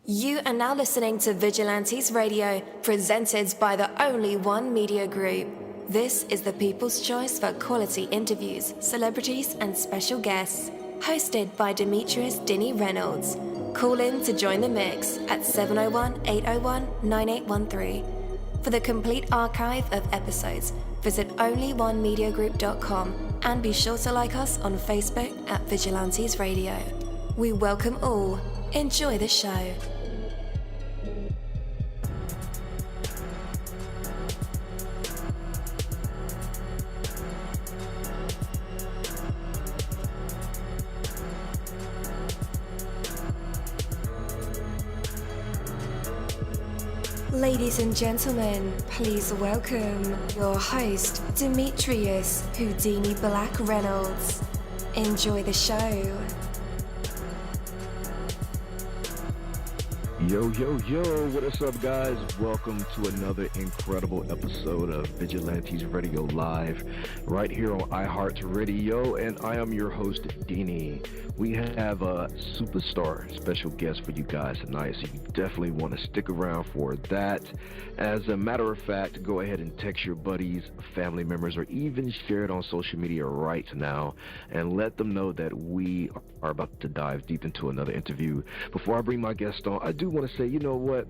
You are now listening to Vigilantes Radio, presented by the Only1 Media Group. This is the people's choice for quality interviews, celebrities, and special guests. Hosted by demetrius-reynolds. Call in to join the mix at 701-801-9813. For the complete archive of episodes, visit only1mediagroup.com and be sure to like us on Facebook at Vigilantes Radio. We welcome all. Enjoy the show. Ladies and gentlemen, please welcome your host, Demetrius-Reynolds. Enjoy the show. Yo, what is up, guys? Welcome to another incredible episode of Vigilantes Radio Live, right here on iHeartRadio, and I am your host, Deanie. We have a superstar special guest for you guys tonight, so you definitely want to stick around for that. As a matter of fact, go ahead and text your buddies, family members, or even share it on social media right now, and let them know that we are about to dive deep into another interview. Before I bring my guest on, I do want to say, you know what?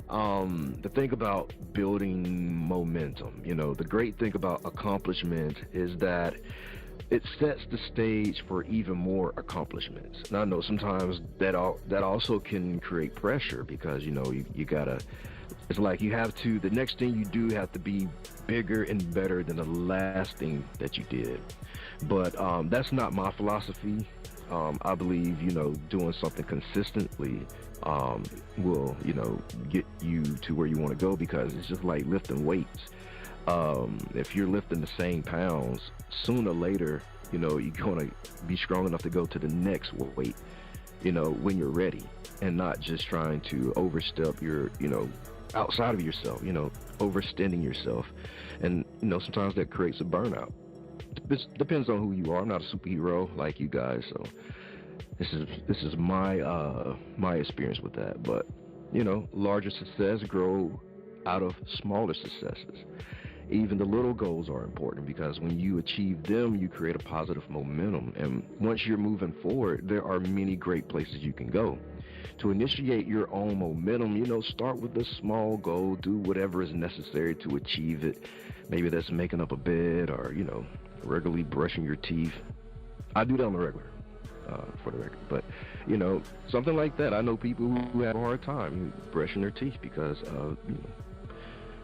The thing about building momentum, the great thing about accomplishment is that it sets the stage for even more accomplishments. Now, I know sometimes that also can create pressure because, you gotta, it's like you have to, the next thing you do have to be bigger and better than the last thing that you did. But that's not my philosophy. I believe, doing something consistently will, get you to where you want to go, because it's just like lifting weights. If you're lifting the same pounds, sooner or later, you're going to be strong enough to go to the next weight, when you're ready, and not just trying to overstep your, outside of yourself, overextending yourself. And, sometimes that creates a burnout. It depends on who you are. I'm not a superhero like you guys, so this is my my experience with that. But, larger success grow out of smaller successes. Even the little goals are important, because when you achieve them, you create a positive momentum. And once you're moving forward, there are many great places you can go. To initiate your own momentum, start with a small goal. Do whatever is necessary to achieve it. Maybe that's making up a bed, or, regularly brushing your teeth. I do that on the regular, for the record. But, something like that. I know people who have a hard time brushing their teeth because,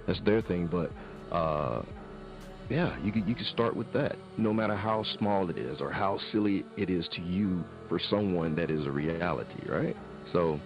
that's their thing. But, you can start with that. No matter how small it is or how silly it is to you, for someone that is a reality, right? So,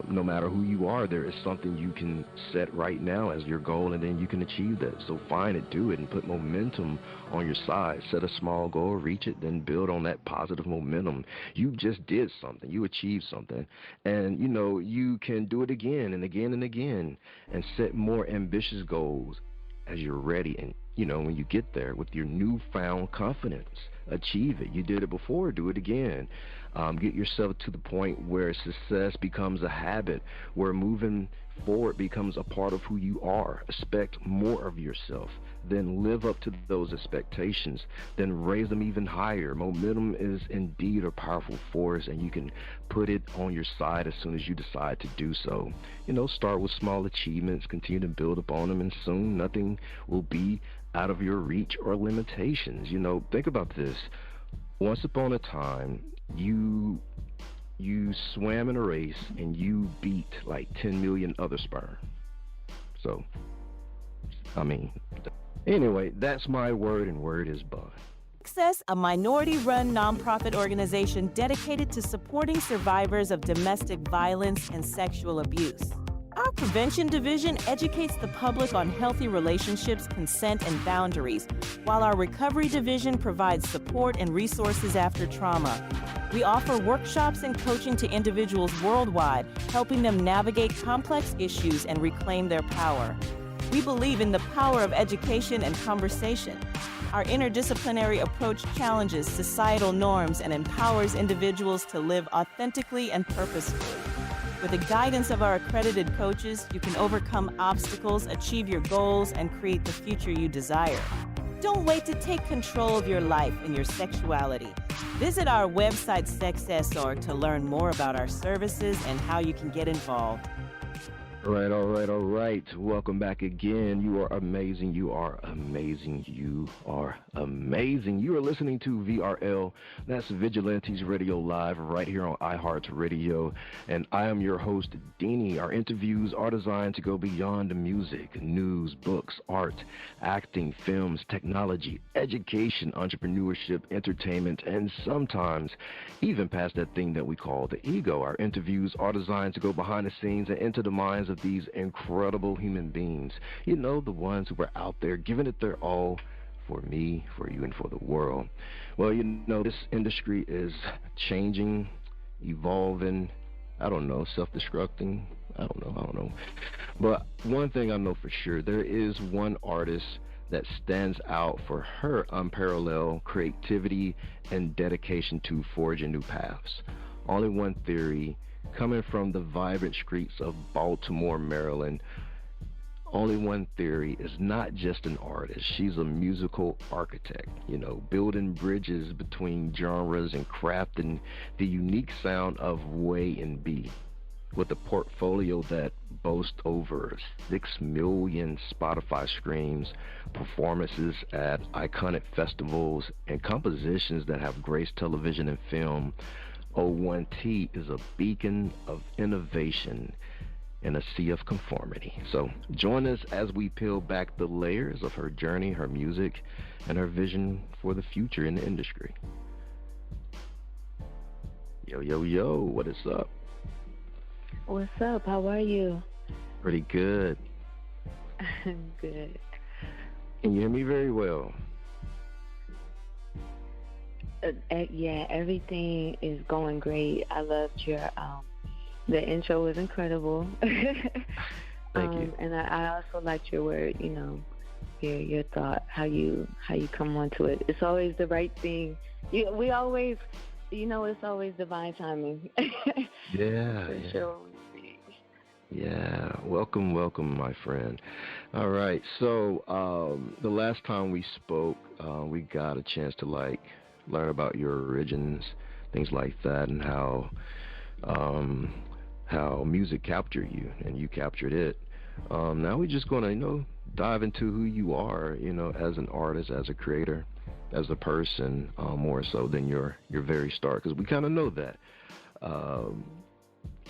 no matter who you are, there is something you can set right now as your goal, and then you can achieve that. So find it, do it, and put momentum on your side. Set a small goal, reach it, then build on that positive momentum. You just did something. You achieved something. And, you can do it again and again and again, and set more ambitious goals as you're ready. And, when you get there with your newfound confidence, achieve it. You did it before, do it again. Get yourself to the point where success becomes a habit, where moving forward becomes a part of who you are. Expect more of yourself, then live up to those expectations, then raise them even higher. Momentum is indeed a powerful force, and you can put it on your side as soon as you decide to do so. Start with small achievements, continue to build upon them, and soon nothing will be out of your reach or limitations. Think about this. Once upon a time, you swam in a race and you beat like 10 million other sperm. So, anyway, that's my word, and word is bond. Access, a minority-run nonprofit organization dedicated to supporting survivors of domestic violence and sexual abuse. Our prevention division educates the public on healthy relationships, consent, and boundaries, while our recovery division provides support and resources after trauma. We offer workshops and coaching to individuals worldwide, helping them navigate complex issues and reclaim their power. We believe in the power of education and conversation. Our interdisciplinary approach challenges societal norms and empowers individuals to live authentically and purposefully. With the guidance of our accredited coaches, you can overcome obstacles, achieve your goals, and create the future you desire. Don't wait to take control of your life and your sexuality. Visit our website, Sexessor, to learn more about our services and how you can get involved. All right. Welcome back again. You are amazing. You are amazing. You are amazing. You are listening to VRL. That's Vigilantes Radio Live right here on iHeartRadio. And I am your host, Deanie. Our interviews are designed to go beyond the music, news, books, art, acting, films, technology, education, entrepreneurship, entertainment, and sometimes even past that thing that we call the ego. Our interviews are designed to go behind the scenes and into the minds of these incredible human beings, you know, the ones who are out there giving it their all for me, for you, and for the world. Well, you know, this industry is changing, evolving, self-destructing, I don't know. But one thing I know for sure, there is one artist that stands out for her unparalleled creativity and dedication to forging new paths. Only1 Theory, coming from the vibrant streets of Baltimore, Maryland. Only1 Theory is not just an artist. She's a musical architect, you know, building bridges between genres and crafting the unique sound of WaveNB. With a portfolio that boasts over 6 million Spotify streams, performances at iconic festivals, and compositions that have graced television and film, O1T is a beacon of innovation in a sea of conformity. So join us as we peel back the layers of her journey, her music, and her vision for the future in the industry. Yo, what is up? What's up? How are you? Pretty good. Good. Can you hear me very well? Yeah, everything is going great. I loved your, the intro was incredible. Thank you. And I also liked your word, you know, your thought, how you come onto it. It's always the right thing. We always, you know, it's always divine timing. Yeah. For sure. Yeah, welcome, my friend. All right, so the last time we spoke, we got a chance to learn about your origins, things like that, and how music captured you and you captured it. Now we're just gonna, you know, dive into who you are, you know, as an artist, as a creator, as a person, more so than your very start, because we kind of know that.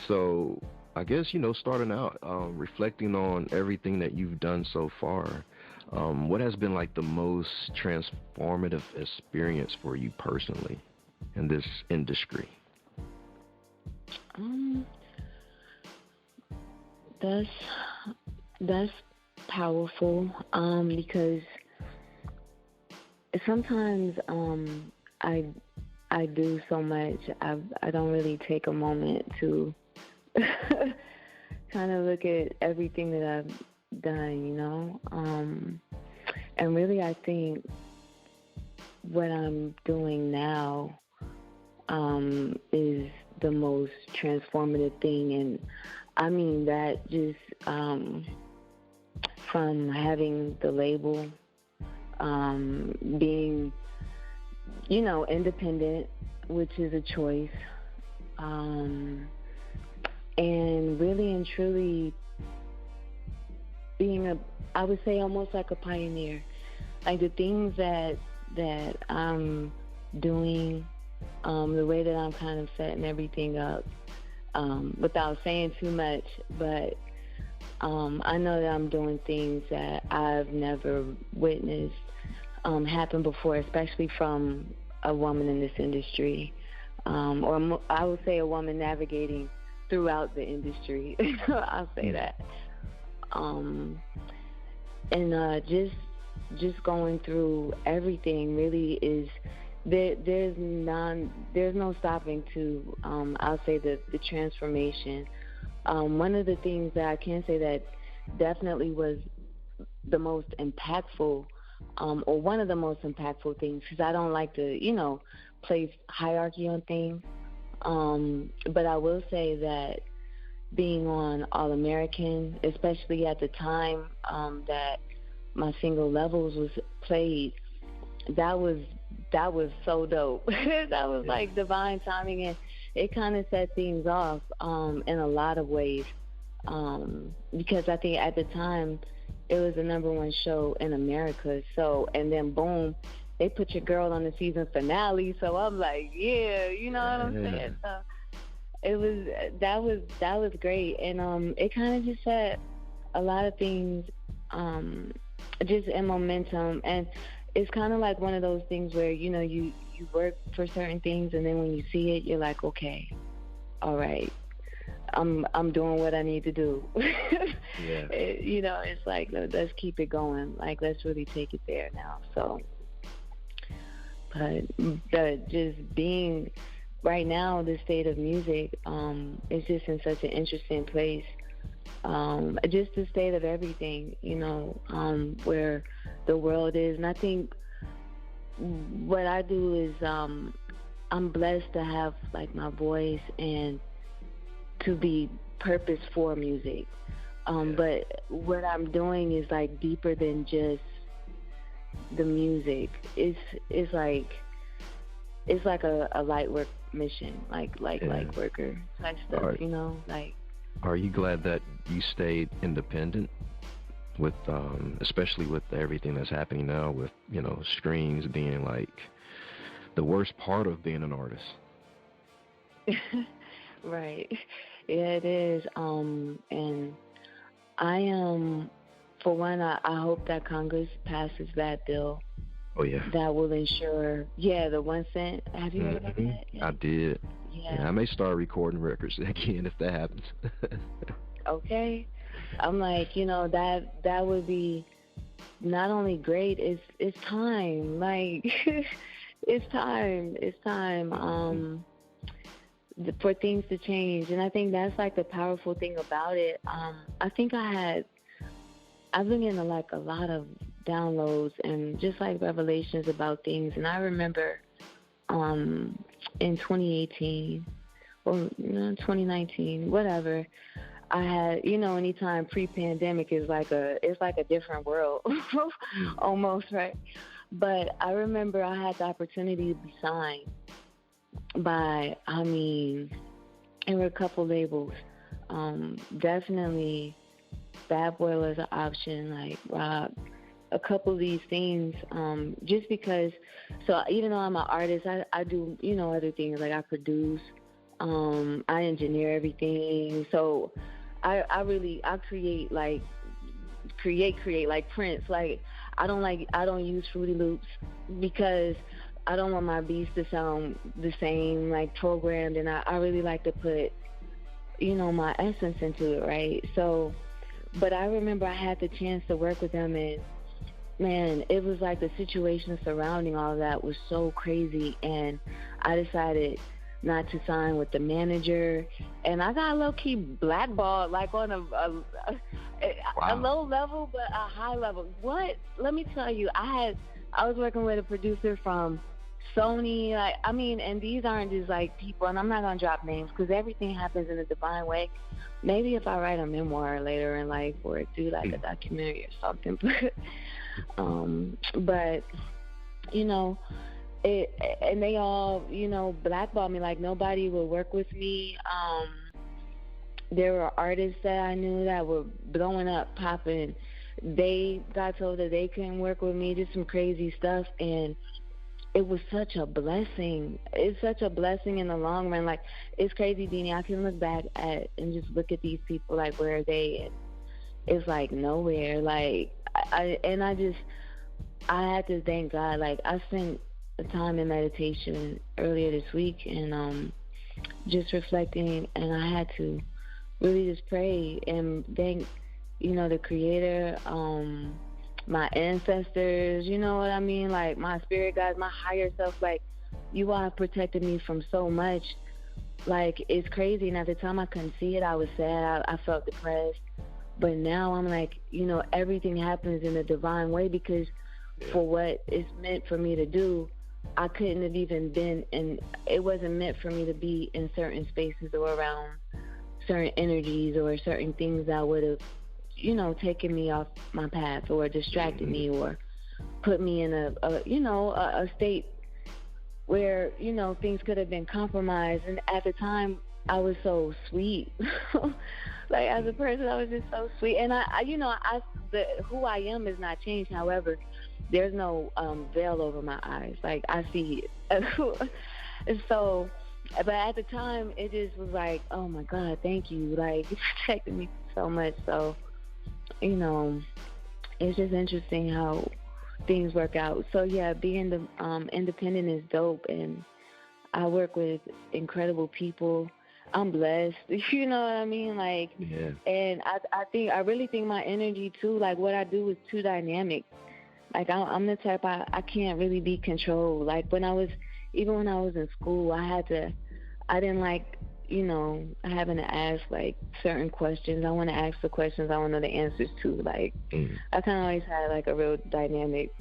So I guess, you know, starting out, reflecting on everything that you've done so far, what has been like the most transformative experience for you personally in this industry? That's powerful, because sometimes I do so much, I don't really take a moment to kind of look at everything that I've done, you know, and really I think what I'm doing now is the most transformative thing, and I mean that just from having the label, being, you know, independent, which is a choice, and really and truly being I would say almost like a pioneer. Like the things that I'm doing, the way that I'm kind of setting everything up, without saying too much, but I know that I'm doing things that I've never witnessed happen before, especially from a woman in this industry, or I would say a woman navigating throughout the industry. I'll say that. And just going through everything really is there's no stopping to I'll say the transformation. One of the things that I can say that definitely was the most impactful, or one of the most impactful things, because I don't like to, you know, place hierarchy on things, but I will say that being on All American, especially at the time that my single Levels was played. That was so dope. That was like divine timing, and it kind of set things off in a lot of ways, because I think at the time it was the #1 show in America. So, and then boom, they put your girl on the season finale. So I'm like, yeah, you know what I'm saying? So that was great, and it kind of just set a lot of things just in momentum. And it's kind of like one of those things where, you know, you work for certain things, and then when you see it, you're like, okay, all right, I'm doing what I need to do. Yeah. You know, it's like, let's keep it going. Like, let's really take it there now. So, but just being right now, the state of music is just in such an interesting place. Just the state of everything, you know, where the world is. And I think what I do is I'm blessed to have, like, my voice and to be purpose for music. But what I'm doing is, like, deeper than just the music. It's like a light work mission, like light worker type stuff, you know, like. Are you glad that you stayed independent with, especially with everything that's happening now with, you know, streams being like the worst part of being an artist? Right. Yeah, it is. And I am, for one, I hope that Congress passes that bill. Oh, yeah. That will ensure, the 1 cent. Have you heard about that? Yeah. I did. Yeah. I may start recording records again if that happens. Okay. I'm like, you know, that would be not only great, it's time. Like, it's time for things to change. And I think that's, like, the powerful thing about it. I think I've been getting, like, a lot of downloads and just, like, revelations about things. And I remember in 2018 or 2019, whatever, I had, you know, anytime pre-pandemic is like it's like a different world almost, right? But I remember I had the opportunity to be signed by, there were a couple labels. Definitely Bad Boy was an option, like Rob, a couple of these things, just because, so even though I'm an artist, I do, you know, other things, like I produce, I engineer everything, so I create like Prince. Like, I don't use Fruity Loops because I don't want my beats to sound the same, like programmed, and I really like to put, you know, my essence into it, right? So, but I remember I had the chance to work with them, and man, it was like the situation surrounding all of that was so crazy, and I decided not to sign with the manager, and I got low-key blackballed, like on a low level, but a high level. What? Let me tell you, I was working with a producer from Sony, and these aren't just like people, and I'm not gonna drop names because everything happens in a divine way. Maybe if I write a memoir later in life or do like a documentary or something, but you know. And they all, you know, blackballed me, like nobody would work with me. There were artists that I knew that were blowing up, popping. They got told that they couldn't work with me, just some crazy stuff. And it was such a blessing. It's such a blessing in the long run. Like, it's crazy, Deanie. I can look back at and just look at these people, like, where are they? And it's like nowhere. Like, I had to thank God. Like, I spent a time in meditation earlier this week and just reflecting, and I had to really just pray and thank, you know, the Creator, my ancestors, you know what I mean, like my spirit guides, my higher self. Like, you all have protected me from so much. Like, it's crazy, and at the time I couldn't see it. I was sad, I felt depressed, but now I'm like, you know, everything happens in a divine way, because for what it's meant for me to do, I couldn't have even been, and it wasn't meant for me to be in certain spaces or around certain energies or certain things that would have, taken me off my path or distracted me or put me in a state where, things could have been compromised. And at the time, I was so sweet. Like, as a person, I was just so sweet. And who I am is not changed. However, there's no veil over my eyes. Like, I see it. And so, but at the time, it just was like, oh my God, thank you. Like, you protected me so much. So, it's just interesting how things work out. So yeah, being independent is dope, and I work with incredible people. I'm blessed, you know what I mean? Like, Yeah. And I really think my energy too, like what I do is too dynamic. Like I'm the type, I can't really be controlled. Like when I was in school, I didn't like, having to ask like certain questions. I want to ask the questions I want to know the answers to. Like I kind of always had like a real dynamic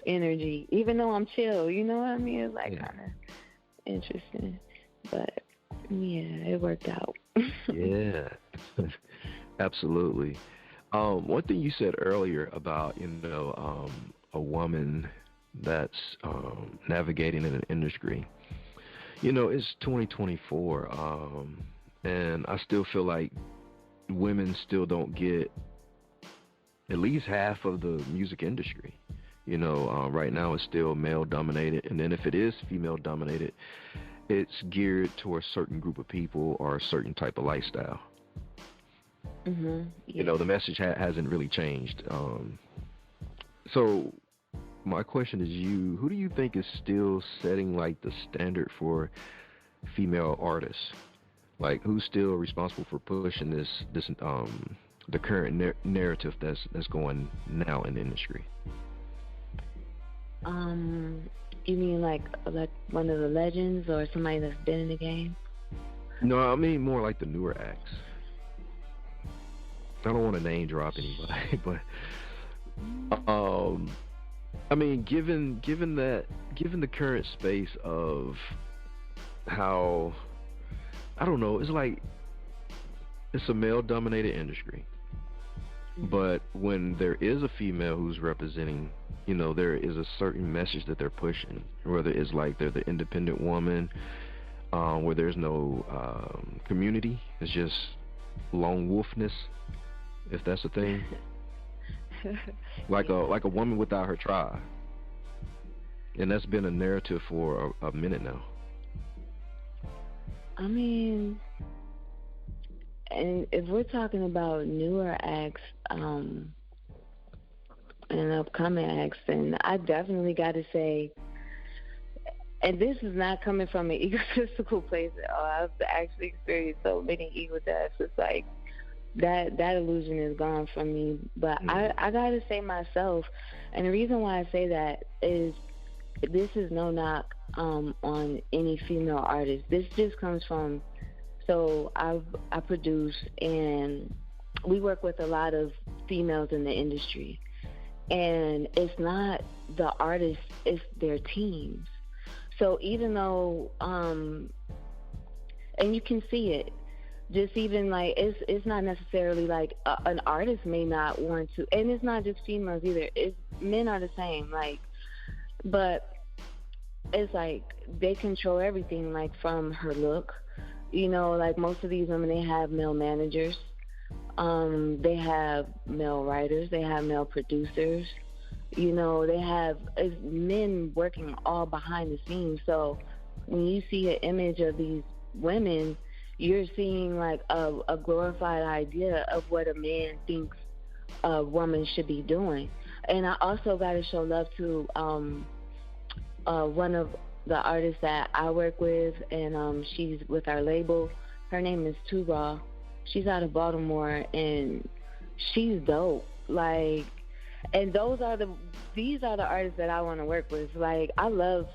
energy, even though I'm chill, you know what I mean? It's like kind of interesting, but yeah, it worked out. Yeah, absolutely. One thing you said earlier about, a woman that's navigating in an industry, it's 2024, and I still feel like women still don't get at least half of the music industry. Right now it's still male-dominated, and then if it is female-dominated, it's geared to a certain group of people or a certain type of lifestyle. Mm-hmm. Yeah. The message hasn't really changed. So my question is, who do you think is still setting like the standard for female artists? Like, who's still responsible for pushing this the current narrative that's going now in the industry? You mean like one of the legends or somebody that's been in the game? No, I mean more like the newer acts. I don't want to name drop anybody, but I mean, given the current space of how, I don't know, it's like it's a male-dominated industry, but when there is a female who's representing, there is a certain message that they're pushing, whether it's like they're the independent woman, where there's no community, it's just lone wolfness, if that's a thing. like a woman without her tribe, and that's been a narrative for a minute now. I mean, and if we're talking about newer acts and upcoming acts, then I definitely got to say, and this is not coming from an egotistical place at all. I've actually experienced so many ego deaths. It's like that illusion is gone from me. But I gotta say myself, and the reason why I say that is this is no knock on any female artist. This just comes from, so I produce and we work with a lot of females in the industry, and it's not the artists, it's their teams. So even though and you can see it, just even like it's not necessarily like an artist may not want to, and it's not just females either. It's men are the same, like, but it's like they control everything, like from her look, like most of these women, they have male managers, they have male writers, they have male producers, they have men working all behind the scenes. So when you see an image of these women, you're seeing like a glorified idea of what a man thinks a woman should be doing. And I also got to show love to one of the artists that I work with, and she's with our label. Her name is Too Raw. She's out of Baltimore, and she's dope. Like, and these are the artists that I want to work with. Like, I love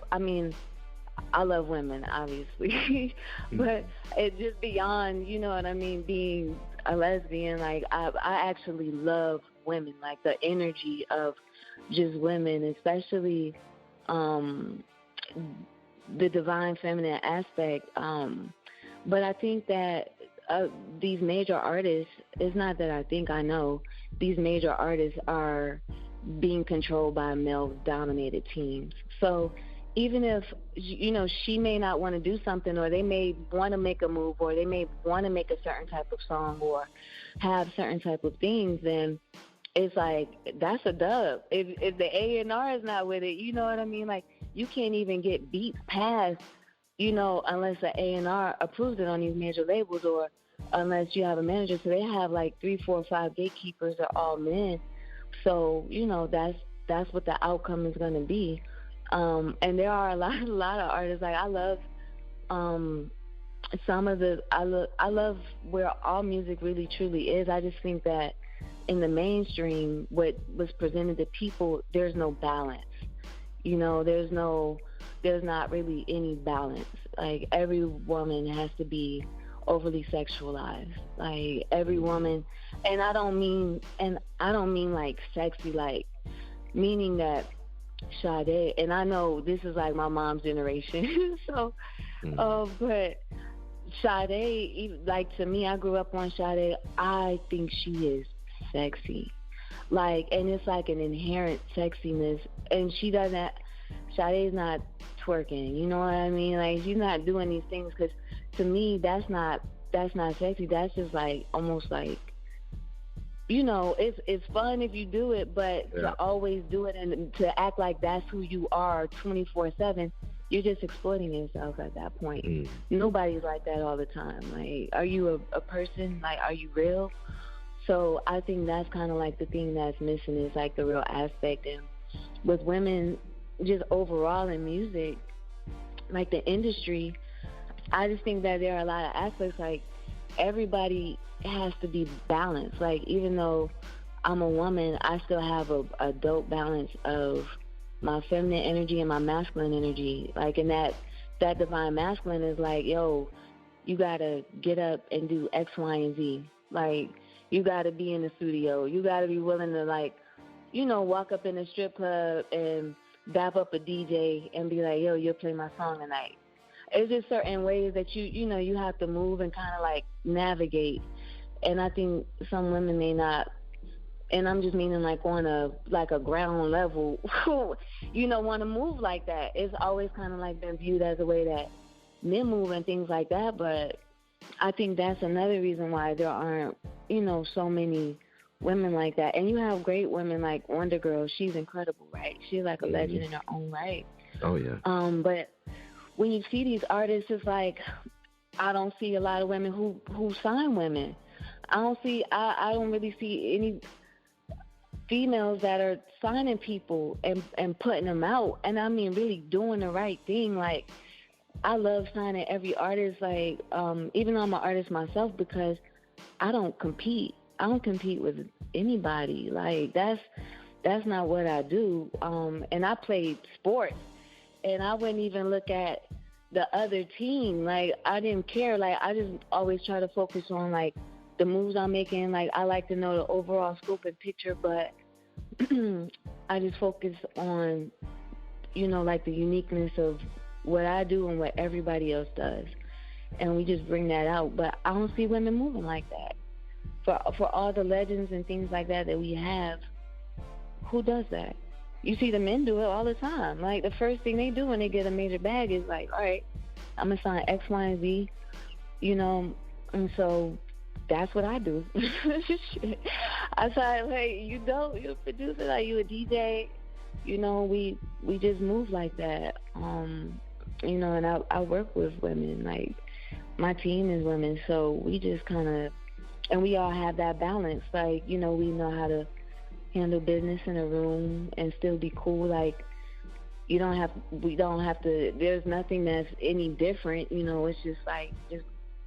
women, obviously, but it's just beyond, you know what I mean, being a lesbian. Like, I actually love women, like the energy of just women, especially the divine feminine aspect. But I think that these major artists, it's not that I think I know, these major artists are being controlled by male-dominated teams. So even if, she may not want to do something, or they may want to make a move, or they may want to make a certain type of song or have certain type of things, then it's like, that's a dub. If the A&R is not with it, you know what I mean? Like, you can't even get beats past, unless the A&R approves it on these major labels, or unless you have a manager. So they have like 3, 4, 5 gatekeepers. They're all men. So, that's what the outcome is going to be. And there are a lot of artists. Like, I love I love where all music really truly is. I just think that in the mainstream, what was presented to people, there's no balance. There's not really any balance. Like, every woman has to be overly sexualized. Like, every woman, and I don't mean like sexy, like meaning that Sade, and I know this is like my mom's generation, so, but Sade, like, to me, I grew up on Sade. I think she is sexy, like, and it's like an inherent sexiness, and Sade's not twerking, you know what I mean? Like, she's not doing these things, because to me, that's not sexy. That's just like, almost like, it's fun if you do it, but to always do it and to act like that's who you are 24/7, you're just exploiting yourself at that point. Nobody's like that all the time. Like, are you a person? Like, are you real? So I think that's kind of like the thing that's missing, is like the real aspect. And with women, just overall in music, like the industry, I just think that there are a lot of aspects, like, everybody has to be balanced. Like, even though I'm a woman, I still have a dope balance of my feminine energy and my masculine energy. Like, and that divine masculine is like, yo, you gotta get up and do X, Y, and Z. Like, you gotta be in the studio. You gotta be willing to, like, walk up in a strip club and dap up a DJ and be like, yo, you'll play my song tonight. It's just certain ways that you have to move and kind of like navigate. And I think some women may not, and I'm just meaning like on a ground level, want to move like that. It's always kind of like been viewed as a way that men move and things like that. But I think that's another reason why there aren't, so many women like that. And you have great women like Wonder Girl. She's incredible, right? She's like a legend in her own right. Oh yeah. But when you see these artists, it's like, I don't see a lot of women who sign women. I don't really see any females that are signing people and putting them out. And I mean, really doing the right thing. Like, I love signing every artist, like, even though I'm an artist myself, because I don't compete. I don't compete with anybody. Like, that's not what I do. And I played sports, and I wouldn't even look at the other team. Like, I didn't care. Like, I just always try to focus on, like, the moves I'm making. Like, I like to know the overall scope and picture, but I just focus on, like, the uniqueness of what I do and what everybody else does. And we just bring that out. But I don't see women moving like that. For all the legends and things like that we have, who does that? You see the men do it all the time. Like, the first thing they do when they get a major bag is like, all right, I'm going to sign X, Y, and Z, and so that's what I do. I sign, like, you're a producer, like, you a DJ, we just move like that, and I work with women, like, my team is women, so we just kind of, and we all have that balance, like, we know how to handle business in a room and still be cool. Like, we don't have to, there's nothing that's any different, it's just like, just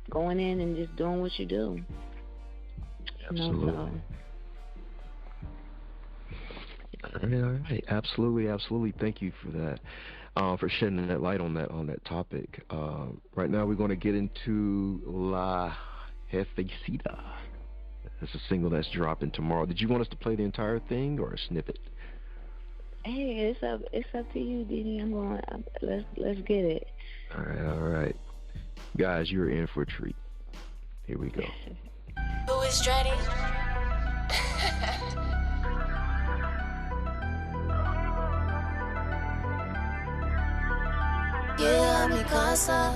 going in and just doing what you do. Absolutely. All right. Absolutely. Thank you for that, for shedding that light on that topic. Right now we're going to get into La Jefecita. It's a single that's dropping tomorrow. Did you want us to play the entire thing or a snippet? Hey, it's up to you, Didi. Let's get it. All right. Guys, you're in for a treat. Here we go. Who is ready? Llega a mi casa,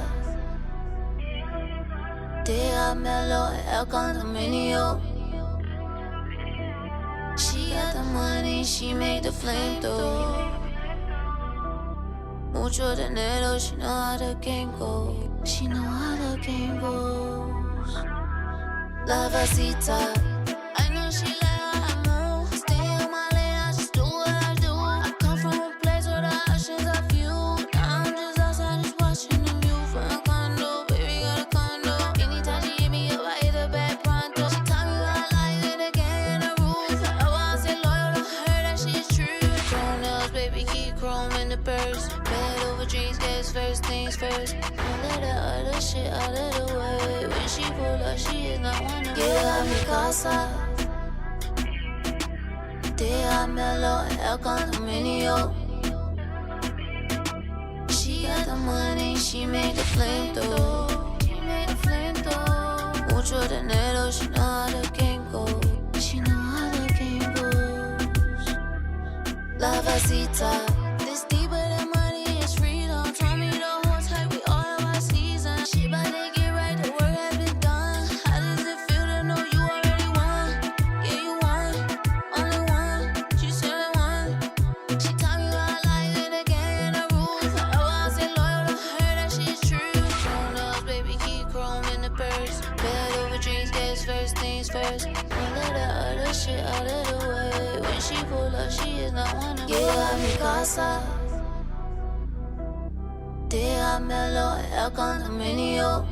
déjamelo en el condominio. She got the money, she made the flame throw. Mucho dinero, she know how the game goes. She know how the game goes. La Jefecita, I know she like how I move. Stay in my lane, I just do what I do. I come from a place where the options are few. Now I'm just outside, just watching the view from a condo. Baby got a condo. Anytime she hit me up, I hit her back pronto. She taught me how I like it again, the roof. Forever I stay loyal to her, that shit's true. Chrome nails, baby, keep chrome in the purse. Bed over dreams, guess first things first. Don't let that other shit out of the way. When she pull up, she is not one of Llega a mi casa, déjamelo en el condominio. She got the money, she made the flame throw. She made the flame throw. Mucho dinero, she know how the game goes. She know how the game goes. La Jefecita, this deeper than money is freedom. Told me the whole time we all in my season. She bout to get right, the work has been done. How does it feel to know you already won? Yeah, you won, only one. She said one. She taught me how I like it again, the roof. Forever I stay loyal to her, that shit's true. Chrome nails, baby, keep chrome in the purse. Bed over dreams, guess first things first. Don't let that other shit out of the way. When she pull up, she is not one of Llega a mi casa, déjamelo en el condominio.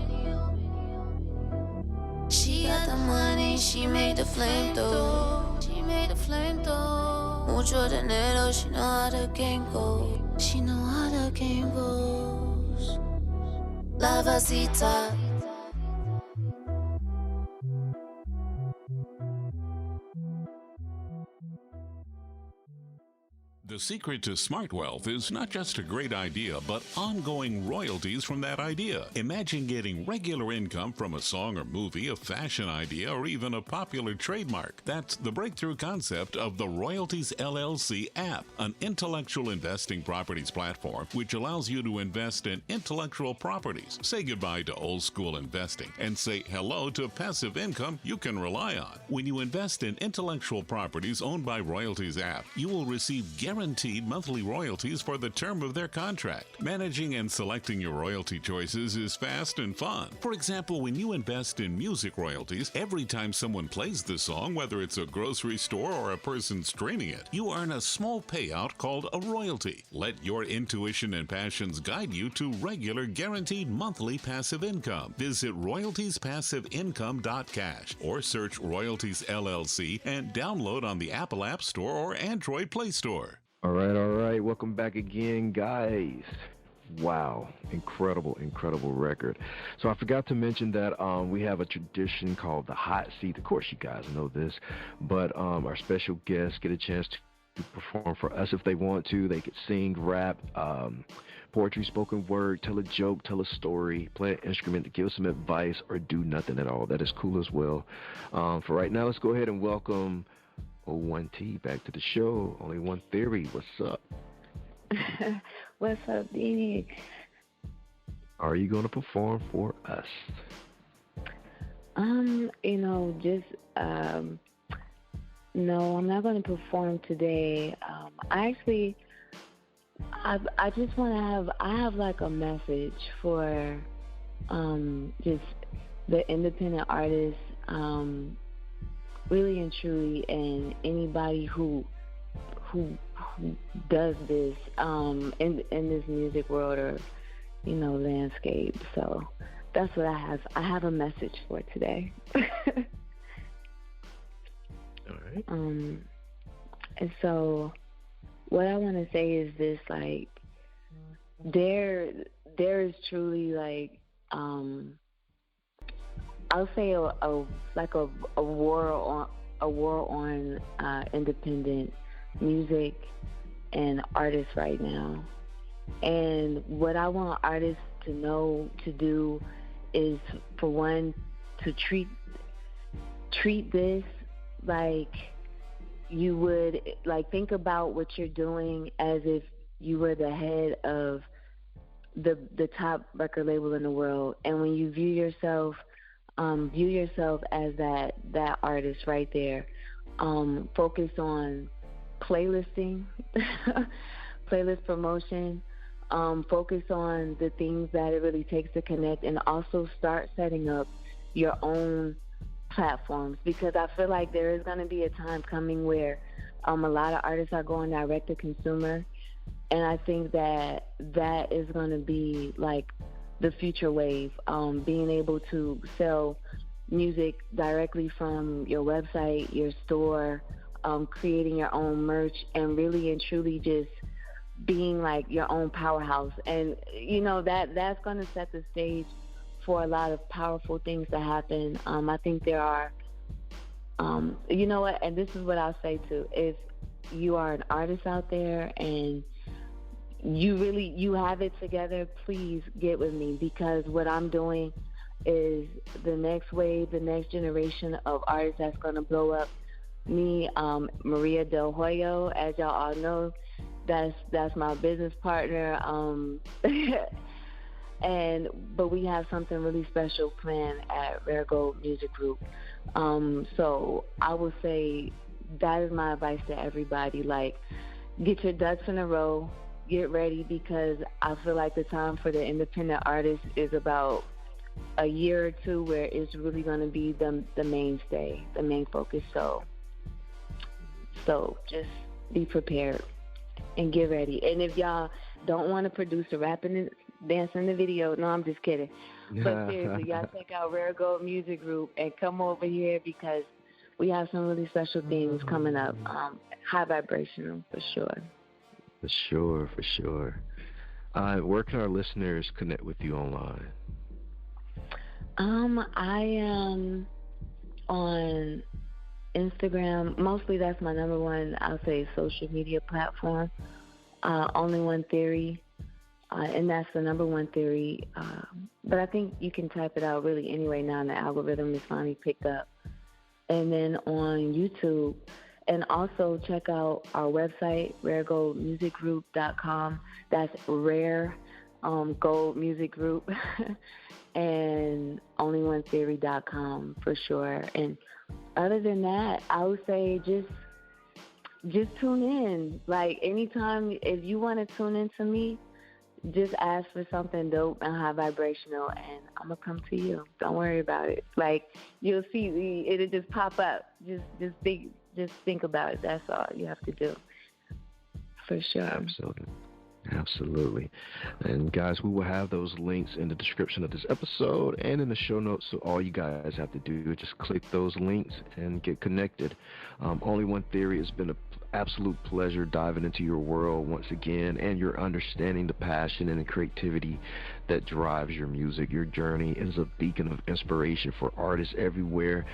She got the money, she made the flame throw. She made the flame throw. Mucho dinero, she know how the game goes. She know how the game goes. La Jefecita. The secret to smart wealth is not just a great idea, but ongoing royalties from that idea. Imagine getting regular income from a song or movie, a fashion idea, or even a popular trademark. That's the breakthrough concept of the Royalties LLC app, an intellectual investing properties platform which allows you to invest in intellectual properties. Say goodbye to old school investing and say hello to passive income you can rely on. When you invest in intellectual properties owned by Royalties app, you will receive guaranteed monthly royalties for the term of their contract. Managing and selecting your royalty choices is fast and fun. For example, when you invest in music royalties, every time someone plays the song, whether it's a grocery store or a person streaming it, you earn a small payout called a royalty. Let your intuition and passions guide you to regular guaranteed monthly passive income. Visit royaltiespassiveincome.cash or search Royalties LLC and download on the Apple App Store or Android Play Store. All right. Welcome back again, guys. Wow. Incredible record. So I forgot to mention that we have a tradition called the hot seat. Of course, you guys know this, but our special guests get a chance to perform for us if they want to. They could sing, rap, poetry, spoken word, tell a joke, tell a story, play an instrument, give some advice, or do nothing at all. That is cool as well. For right now, let's go ahead and welcome O1T back to the show. Only1 Theory. What's up? What's up, Dini? Are you going to perform for us? No, I'm not going to perform today. I just want to have like a message for just the independent artists, really and truly, and anybody who does this in this music world or landscape. So that's what I have. I have a message for today. All right. And so what I want to say is this: like, there is truly like I'll say a war on independent music and artists right now. And what I want artists to know to do is, for one, to treat this like you would, like, think about what you're doing as if you were the head of the top record label in the world, and when you view yourself as that artist right there. Focus on playlisting, playlist promotion. Focus on the things that it really takes to connect, and also start setting up your own platforms, because I feel like there is going to be a time coming where a lot of artists are going direct to consumer, and I think that is going to be like the future wave, being able to sell music directly from your website, your store, creating your own merch, and really and truly just being like your own powerhouse. And that's going to set the stage for a lot of powerful things to happen. I think there are, you know what, and this is what I'll say too, if you are an artist out there and you have it together, please get with me, because what I'm doing is the next wave, the next generation of artists that's going to blow up. Me, Maria Del Hoyo, as y'all all know, that's my business partner. But we have something really special planned at Rare Gold Music Group. So I would say that is my advice to everybody. Like, get your ducks in a row, get ready, because I feel like the time for the independent artist is about a year or two, where it's really going to be the mainstay, the main focus. So just be prepared and get ready. And if y'all don't want to produce a rapping and dancing in the video, no, I'm just kidding. But seriously, y'all check out Rare Gold Music Group and come over here, because we have some really special things coming up. High vibrational, for sure. For sure. Where can our listeners connect with you online? I am on Instagram. Mostly that's my number one, I'll say, social media platform. Only1 Theory. And that's the number one theory. But I think you can type it out really anyway now, and the algorithm is finally picked up. And then on YouTube. And also check out our website, raregoldmusicgroup.com. That's Rare Gold Music Group. And only1theory.com for sure. And other than that, I would say just tune in. Like, anytime, if you want to tune in to me, just ask for something dope and high vibrational, and I'm going to come to you. Don't worry about it. Like, you'll see, it'll just pop up. Just think about it. That's all you have to do. For sure. Absolutely. And guys, we will have those links in the description of this episode and in the show notes, so all you guys have to do is just click those links and get connected. Only1 Theory, has been an absolute pleasure diving into your world once again, and your understanding the passion and the creativity that drives your music. Your journey is a beacon of inspiration for artists everywhere,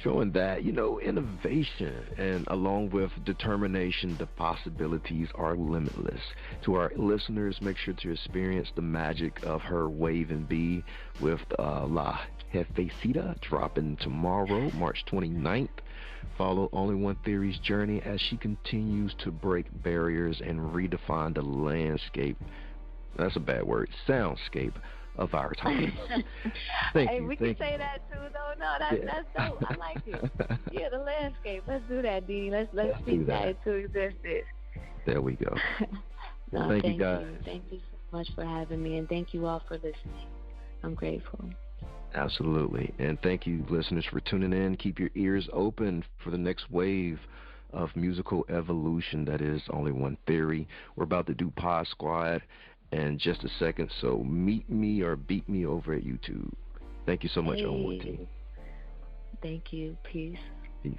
showing that, innovation and along with determination, the possibilities are limitless. To our listeners, make sure to experience the magic of her WaveNB with La Jefecita, dropping tomorrow, March 29th. Follow Only1 Theory's journey as she continues to break barriers and redefine the landscape. That's a bad word. Soundscape of our times. Thank you. We can say that too, though. No, that's dope. I like it. Yeah, the landscape. Let's do that, Dee. Let's speak that into existence. There we go. No, thank you, guys. Thank you so much for having me, and thank you all for listening. I'm grateful. Absolutely. And thank you, listeners, for tuning in. Keep your ears open for the next wave of musical evolution that is Only1 Theory. We're about to do Pod Squad in just a second, so meet me or beat me over at YouTube. Thank you so much, Only1 team. Thank you. Peace. Peace.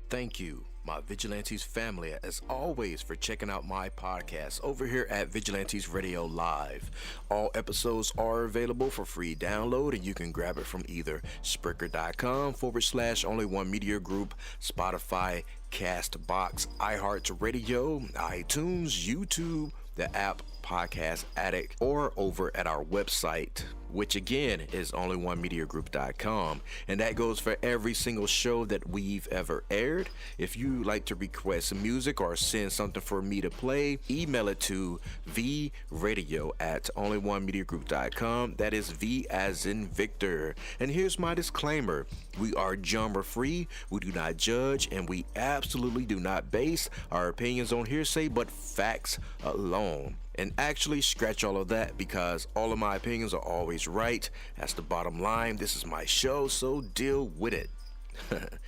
Thank you, my Vigilantes family, as always, for checking out my podcast over here at Vigilantes Radio Live. All episodes are available for free download, and you can grab it from either Spreaker.com/Only1 Media Group, Spotify, Castbox, iHeartRadio, iTunes, YouTube, the app Podcast Addict, or over at our website, which again is only1mediagroup.com, and that goes for every single show that we've ever aired. If you like to request some music or send something for me to play, email it to vradio@only1mediagroup.com. That is V as in Victor. And here's my disclaimer: we are genre free, we do not judge, and we absolutely do not base our opinions on hearsay but facts alone. And actually, scratch all of that, because all of my opinions are always right. That's the bottom line. This is my show, so deal with it.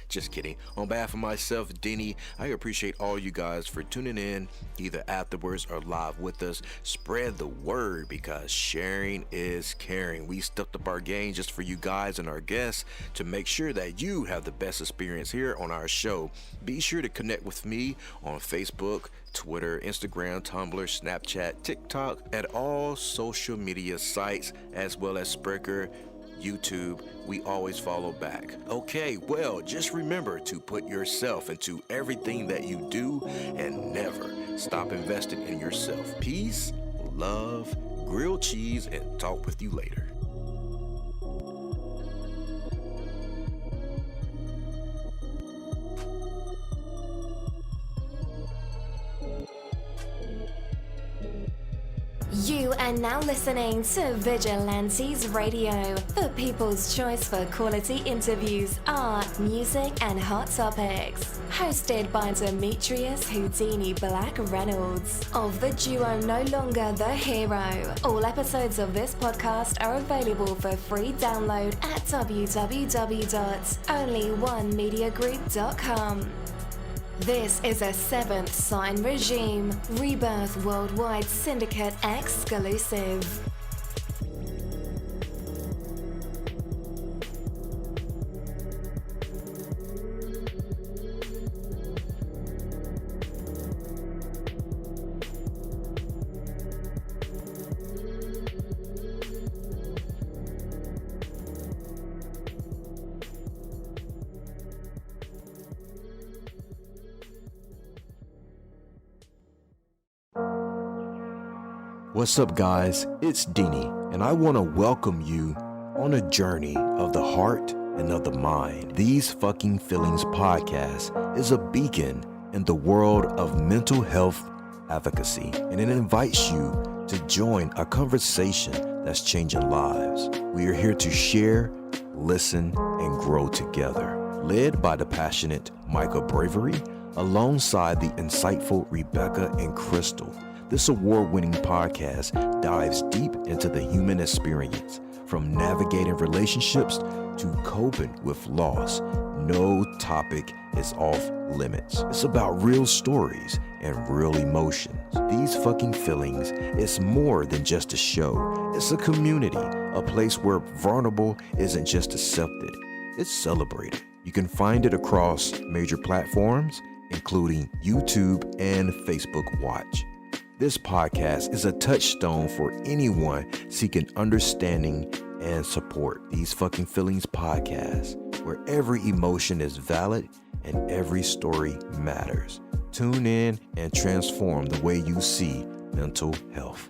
Just kidding. On behalf of myself, Denny, I appreciate all you guys for tuning in, either afterwards or live with us. Spread the word, because sharing is caring. We stepped up our game just for you guys and our guests to make sure that you have the best experience here on our show. Be sure to connect with me on Facebook, Twitter, Instagram, Tumblr, Snapchat, TikTok, at all social media sites, as well as Spreaker, YouTube. We always follow back. Okay, well, just remember to put yourself into everything that you do and never stop investing in yourself. Peace, love, grilled cheese, and talk with you later. You are now listening to Vigilantes Radio, the people's choice for quality interviews, art, music, and hot topics. Hosted by Demetrius-Reynolds of the duo No Longer the Hero. All episodes of this podcast are available for free download at www.only1mediagroup.com. This is a Seventh Sign Regime Rebirth Worldwide Syndicate exclusive. What's up, guys? It's Dini, and I want to welcome you on a journey of the heart and of the mind. These Fucking Feelings podcast is a beacon in the world of mental health advocacy, and it invites you to join a conversation that's changing lives. We are here to share, listen, and grow together. Led by the passionate Michael Bravery, alongside the insightful Rebecca and Crystal. This award-winning podcast dives deep into the human experience, from navigating relationships to coping with loss. No topic is off limits. It's about real stories and real emotions. These Fucking Feelings is more than just a show. It's a community, a place where vulnerable isn't just accepted, it's celebrated. You can find it across major platforms, including YouTube and Facebook Watch. This podcast is a touchstone for anyone seeking understanding and support. These Fucking Feelings podcast, where every emotion is valid and every story matters. Tune in and transform the way you see mental health.